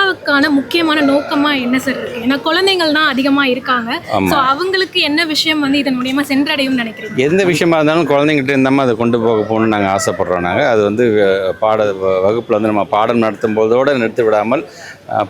விழாவுக்கான முக்கியமான நோக்கமா என்ன சார் இருக்கு? ஏன்னா குழந்தைகள் தான் அதிகமா இருக்காங்க. ஸோ அவங்களுக்கு என்ன விஷயம் வந்து இதன் மூலியமா சென்றடையும் நினைக்கிறீங்க? எந்த விஷயமா இருந்தாலும் குழந்தைங்கிட்ட இருந்தாமல் அதை கொண்டு போகணும்னு நாங்கள் ஆசைப்படுறோம். நாங்கள் அது வந்து வகுப்பில் வந்து நம்ம பாடம் நடத்தும் போதோடு நிறுத்தி விடாமல்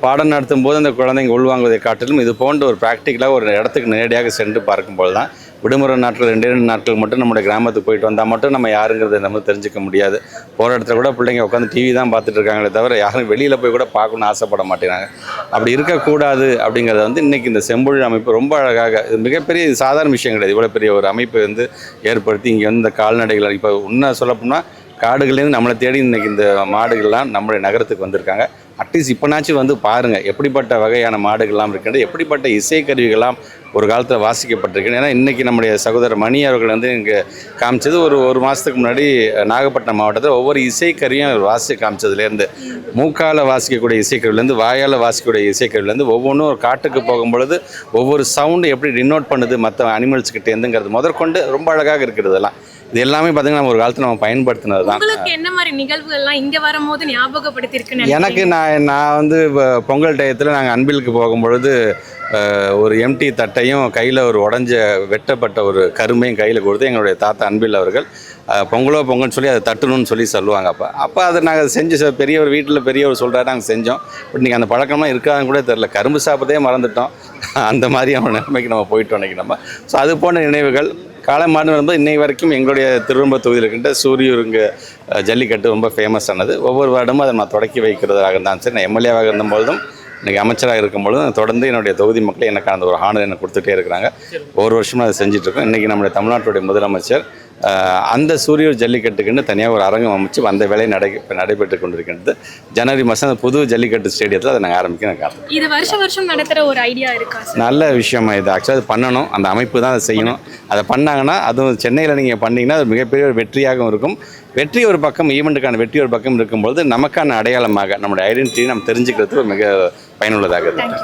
பாடம் நடத்தும் போது அந்த குழந்தைங்க உள்வாங்குவதை காட்டிலும் இது போன்ற ஒரு ப்ராக்டிக்கலாக ஒரு இடத்துக்கு நேரடியாக சென்று பார்க்கும்போது தான் விடுமுறை நாட்கள் 2 நாட்கள் மட்டும் நம்முடைய கிராமத்துக்கு போயிட்டு வந்தால் மட்டும் நம்ம யாருங்கிறத நம்ம தெரிஞ்சுக்க முடியாது. போகிற இடத்துல கூட பிள்ளைங்க உட்காந்து டிவி தான் பார்த்துட்டு இருக்காங்களே தவிர யாரும் வெளியில் போய் கூட பார்க்கணுன்னு ஆசைப்பட மாட்டேங்கிறாங்க. அப்படி இருக்கக்கூடாது அப்படிங்கிறத வந்து இன்றைக்கி இந்த செம்பொழி அமைப்பு ரொம்ப அழகாக, இது மிகப்பெரிய சாதாரண விஷயம் கிடையாது. இவ்வளோ பெரிய ஒரு அமைப்பை வந்து ஏற்படுத்தி இங்கே வந்து இந்த கால்நடைகள் இப்போ இன்னும் சொல்லப்போனால் காடுகள்லேருந்து நம்மளை தேடி இன்றைக்கி இந்த மாடுகள்லாம் நம்மளுடைய நகரத்துக்கு வந்திருக்காங்க. அட்லீஸ்ட் இப்போனாச்சும் வந்து பாருங்கள் எப்படிப்பட்ட வகையான மாடுகள்லாம் இருக்கின்றது, எப்படிப்பட்ட இசைக்கருவிகள்லாம் ஒரு காலத்தில் வாசிக்கப்பட்டிருக்கு. ஏன்னா இன்றைக்கி நம்முடைய சகோதரர் மணி அவர்கள் வந்து இங்கே காமிச்சது ஒரு மாதத்துக்கு முன்னாடி நாகப்பட்டினம் மாவட்டத்தில் ஒவ்வொரு இசைக்கருவியும் வாசி காமிச்சதுலேருந்து மூக்கால் வாசிக்கக்கூடிய இசைக்கருவிலேருந்து வாயால் வாசிக்கக்கூடிய இசைக்கருவிலேருந்து ஒவ்வொன்றும் ஒரு காட்டுக்கு போகும்பொழுது ஒவ்வொரு சவுண்டு எப்படி டினோட் பண்ணுது மற்ற அனிமல்ஸ்கிட்டேருந்துங்கிறது முதற்கொண்டு ரொம்ப அழகாக இருக்கிறதெல்லாம். இது எல்லாமே பார்த்தீங்கன்னா நம்ம ஒரு காலத்தில் நம்ம பயன்படுத்தினது தான். உங்களுக்கு என்ன மாதிரி நிகழ்வுகள்லாம் இங்கே வரும்போது ஞாபகப்படுத்தியிருக்குன்னு எனக்கு நான் வந்து பொங்கல் டயத்தில் நாங்கள் அன்பிலுக்கு போகும்பொழுது ஒரு எம்டி தட்டையும் கையில் ஒரு உடஞ்ச வெட்டப்பட்ட ஒரு கரும்பையும் கையில் கொடுத்து எங்களுடைய தாத்தா அன்பில் அவர்கள் பொங்கல்னு சொல்லி அதை தட்டணும்னு சொல்லி சொல்லுவாங்க. அப்போ அதை நாங்கள் செஞ்சு பெரியவர் வீட்டில் பெரியவர் சொல்கிறாரு நாங்கள் செஞ்சோம். பட் நீங்கள் அந்த பழக்கமாக இருக்காதுன்னு கூட தெரில, கரும்பு சாப்பிட்றதே மறந்துட்டோம். அந்த மாதிரியான நிலைமைக்கு நம்ம போயிட்டோம் அன்றைக்கி நம்ம. ஸோ அது போன்ற நினைவுகள் காலமாடு வரும்போது இன்னைக்கு வரைக்கும் எங்களுடைய திருவெரும்பூர் தொகுதியில் இருக்கின்ற சூரியூருங்க ஜல்லிக்கட்டு ரொம்ப ஃபேமஸ் ஆனது. ஒவ்வொரு வருடமும் அதை நான் தொடக்கி வைக்கிறதாக இருந்தாலும் சரி, நான் எம்எல்ஏவாக இருந்தபொழுதும் இன்றைக்கி அமைச்சராக இருக்கும்பொழுதும் தொடர்ந்து என்னுடைய தொகுதி மக்கள் எனக்கு அந்த ஒரு ஆணை எனக்கு கொடுத்துட்டே இருக்கிறாங்க. ஒவ்வொரு வருஷமும் அதை செஞ்சிட்ருக்கோம். இன்றைக்கி நம்முடைய தமிழ்நாட்டுடைய முதலமைச்சர் அந்த சூரியூர் ஜல்லிக்கட்டுக்குன்னு தனியாக ஒரு அரங்கம் அமைச்சு அந்த வேலை நடைபெற்று கொண்டிருக்கின்றது. ஜனவரி மாதம் அந்த புது ஜல்லிக்கட்டு ஸ்டேடியத்தில் அதை நாங்கள் ஆரம்பிக்க காரணம். இது வருஷம் நடத்துகிற ஒரு ஐடியா இருக்கா? நல்ல விஷயமா இது. ஆக்சுவலாக அது பண்ணணும், அந்த அமைப்பு தான் அதை செய்யணும். அதை பண்ணாங்கன்னா அதுவும் சென்னையில் நீங்கள் பண்ணிங்கன்னா அது மிகப்பெரிய ஒரு வெற்றியாகவும் இருக்கும். வெற்றி ஒரு பக்கம், ஈவெண்ட்டுக்கான வெற்றி ஒரு பக்கம் இருக்கும்பொழுது நமக்கான அடையாளமாக நம்மளுடைய ஐடென்டிட்டி நம்ம தெரிஞ்சுக்கிறதுக்கு மிக பயனுள்ளதாக இருக்குது.